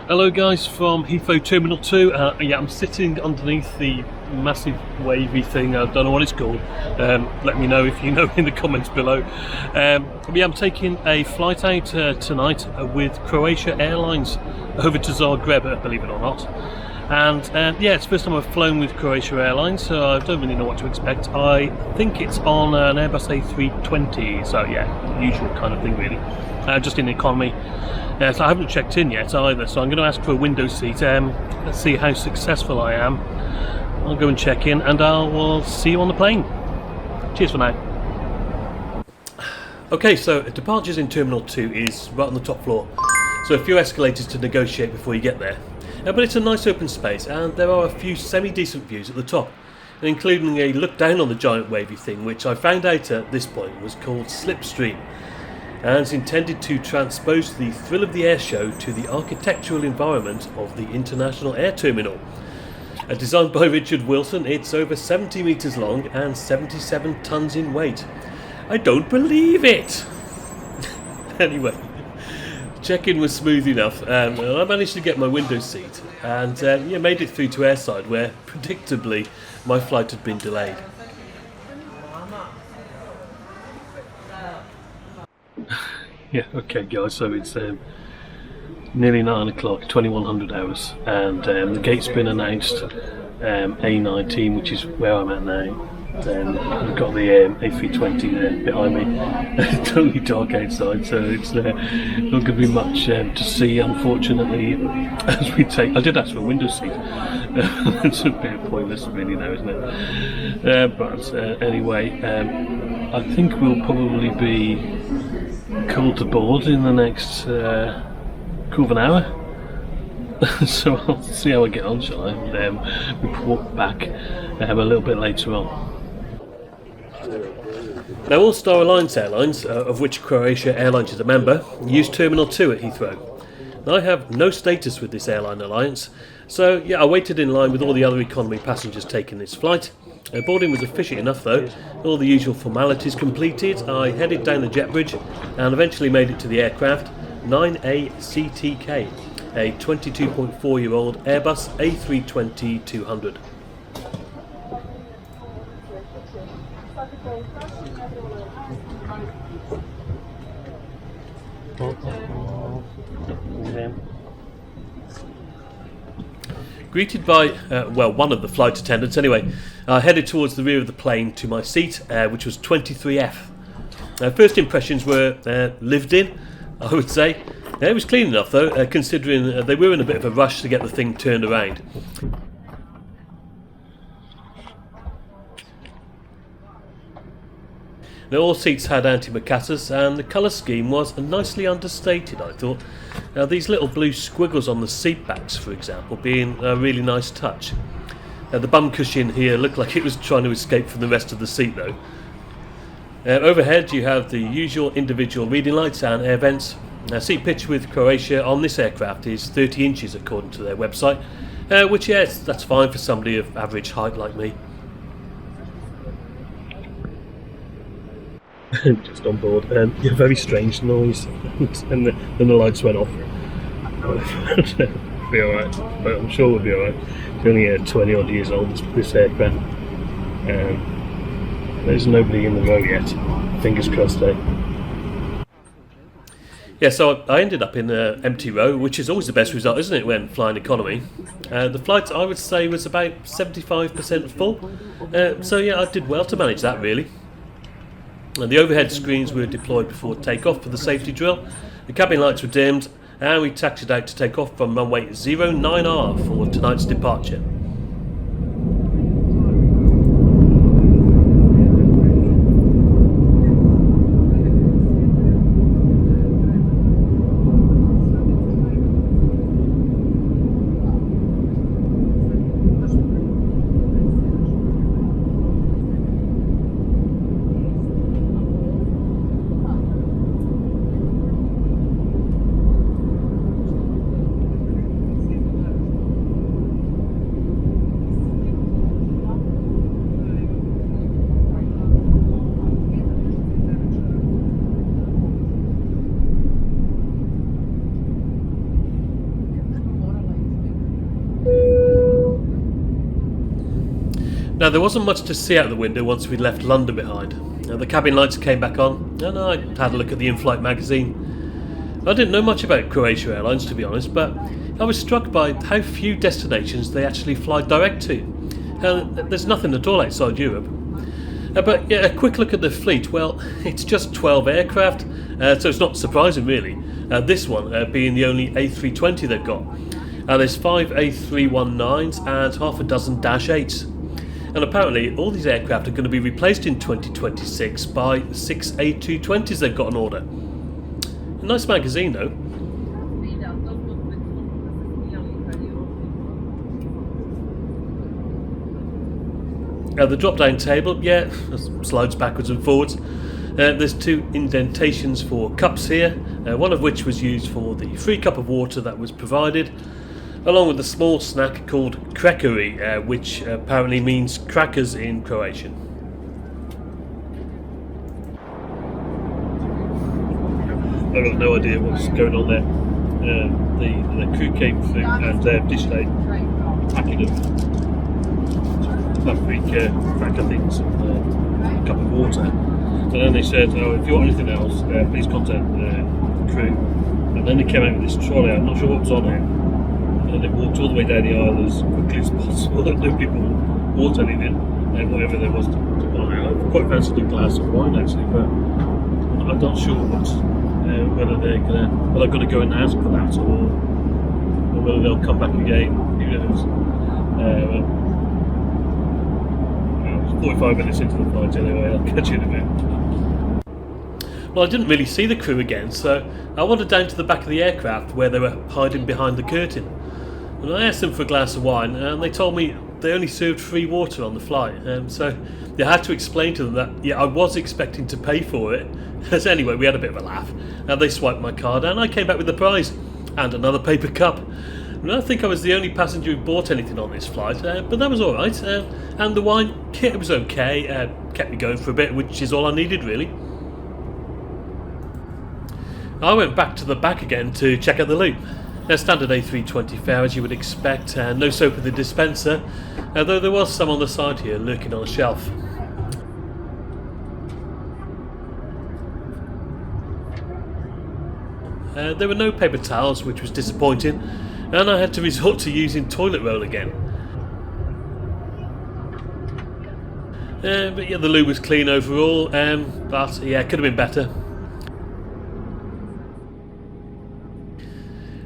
Hello guys from Heathrow Terminal 2. Yeah, I'm sitting underneath the massive wavy thing. I don't know what it's called. Let me know if you know in the comments below. Yeah, I'm taking a flight out tonight with Croatia Airlines over to Zagreb, believe it or not. And yeah, it's the first time I've flown with Croatia Airlines, so I don't really know what to expect. I think it's on an Airbus A320, so yeah, usual kind of thing really. Just in economy. So I haven't checked in yet either, so I'm going to ask for a window seat. Let's see how successful I am. I'll go and check in and I'll see you on the plane. Cheers for now. Okay, so departures in Terminal 2 is right on the top floor. So a few escalators to negotiate before you get there. But it's a nice open space and there are a few semi-decent views at the top, including a look down on the giant wavy thing, which I found out at this point was called Slipstream, and is intended to transpose the thrill of the air show to the architectural environment of the International Air Terminal. Designed by Richard Wilson, it's over 70 metres long and 77 tonnes in weight. I don't believe it! Anyway, check-in was smooth enough. I managed to get my window seat and yeah, made it through to airside, where predictably my flight had been delayed. Yeah, okay guys, so it's nearly 9 o'clock, 2100 hours, and the gate's been announced, A19, which is where I'm at now. Then we've got the A320 there behind me. It's totally dark outside, so it's not going to be much to see, unfortunately, as we take... I did ask for a window seat. It's a bit pointless really now, isn't it? But anyway, I think we'll probably be called to board in the next quarter of an hour. So I'll see how I get on, shall I? And report back a little bit later on. Now, all Star Alliance airlines, of which Croatia Airlines is a member, use Terminal 2 at Heathrow. Now, I have no status with this airline alliance, so yeah, I waited in line with all the other economy passengers taking this flight. Boarding was efficient enough though. All the usual formalities completed, I headed down the jet bridge and eventually made it to the aircraft 9ACTK, a 22.4-year-old Airbus A320-200. Greeted by, well, one of the flight attendants anyway, I headed towards the rear of the plane to my seat, which was 23F. First impressions were lived in, I would say. It was clean enough though, considering they were in a bit of a rush to get the thing turned around. Now, all seats had antimacassars and the colour scheme was nicely understated, I thought. Now, these little blue squiggles on the seat backs, for example, being a really nice touch. The bum cushion here looked like it was trying to escape from the rest of the seat though. Overhead you have the usual individual reading lights and air vents. Seat pitch with Croatia on this aircraft is 30 inches according to their website, which yes, that's fine for somebody of average height like me. Just on board, yeah, very strange noise, and then the lights went off. Be alright, but I'm sure we'll be alright. It's only 20 odd years old, this aircraft. There's nobody in the row yet, fingers crossed, eh? Yeah, so I ended up in an empty row, which is always the best result, isn't it, when flying economy? The flight, I would say, was about 75% full, so yeah, I did well to manage that really. And the overhead screens were deployed before takeoff for the safety drill. The cabin lights were dimmed, and we taxied out to take off from runway 09R for tonight's departure. Now, there wasn't much to see out the window once we'd left London behind. The cabin lights came back on, and I had a look at the in-flight magazine. I didn't know much about Croatia Airlines, to be honest, but I was struck by how few destinations they actually fly direct to. There's nothing at all outside Europe. But yeah, a quick look at the fleet. Well, it's just 12 aircraft, so it's not surprising really. This one being the only A320 they've got. There's 5 A319s and half a dozen Dash 8s. And apparently all these aircraft are going to be replaced in 2026 by 6 A220s they've got on order. A nice magazine though. The drop-down table, yeah, slides backwards and forwards. There's 2 indentations for cups here, one of which was used for the free cup of water that was provided, along with a small snack called quirky, which apparently means crackers in Croatian. I've got no idea what's going on there. The crew came through and dished a packet of cracker things and a cup of water. And then they said, oh, if you want anything else, please contact the crew. And then they came out with this trolley. I'm not sure what was on it. And they walked all the way down the aisle as quickly as possible that nobody bought anything, and whatever there was to buy. I quite fancied a glass of wine actually, but I'm not sure whether I've got to go and ask for that, or whether they'll come back again. Who knows? 45 minutes into the flight anyway. I'll catch you in a bit. Well, I didn't really see the crew again, so I wandered down to the back of the aircraft where they were hiding behind the curtain. And I asked them for a glass of wine, and they told me they only served free water on the flight. So I had to explain to them that, yeah, I was expecting to pay for it. So anyway, we had a bit of a laugh. And they swiped my card, and I came back with the prize and another paper cup. And I think I was the only passenger who bought anything on this flight, but that was all right. And the wine, it was okay. Kept me going for a bit, which is all I needed, really. I went back to the back again to check out the loo. A standard A320 fare, as you would expect. No soap in the dispenser, though there was some on the side here, lurking on a shelf. There were no paper towels, which was disappointing, and I had to resort to using toilet roll again. But yeah, the loo was clean overall, but yeah, it could have been better.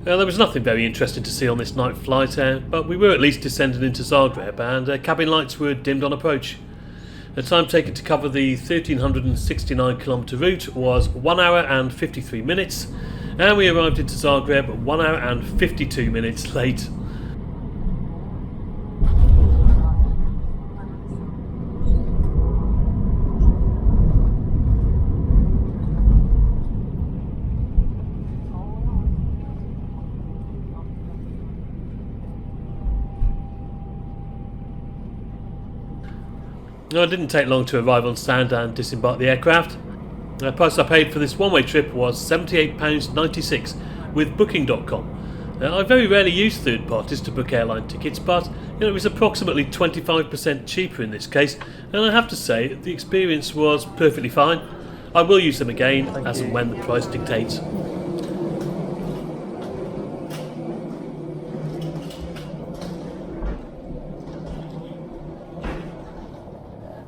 There was nothing very interesting to see on this night flight, but we were at least descending into Zagreb, and cabin lights were dimmed on approach. The time taken to cover the 1,369km route was 1 hour and 53 minutes, and we arrived into Zagreb 1 hour and 52 minutes late. No, it didn't take long to arrive on stand and disembark the aircraft. The price I paid for this one-way trip was £78.96 with Booking.com. I very rarely use third parties to book airline tickets, but it was approximately 25% cheaper in this case, and I have to say the experience was perfectly fine. I will use them again as and when the price dictates.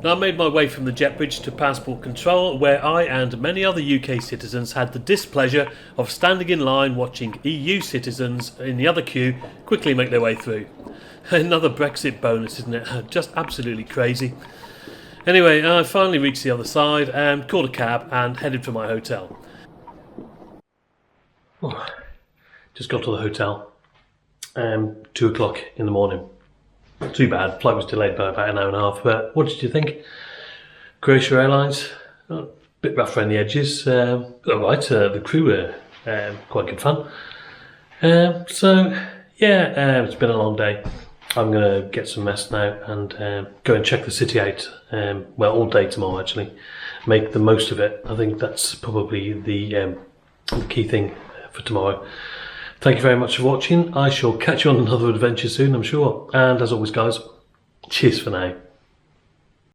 Now I made my way from the jet bridge to passport control, where I and many other UK citizens had the displeasure of standing in line watching EU citizens in the other queue quickly make their way through. Another Brexit bonus, isn't it? Just absolutely crazy. Anyway, I finally reached the other side and called a cab and headed for my hotel. Just got to the hotel. 2 o'clock in the morning. Not too bad. Flight was delayed by about an hour and a half, but what did you think? Croatia Airlines, a bit rough around the edges. Alright, the crew were quite good fun. So, yeah, it's been a long day. I'm going to get some rest now and go and check the city out. Well, all day tomorrow actually. Make the most of it. I think that's probably the key thing for tomorrow. Thank you very much for watching. I shall catch you on another adventure soon, I'm sure. And as always, guys, cheers for now.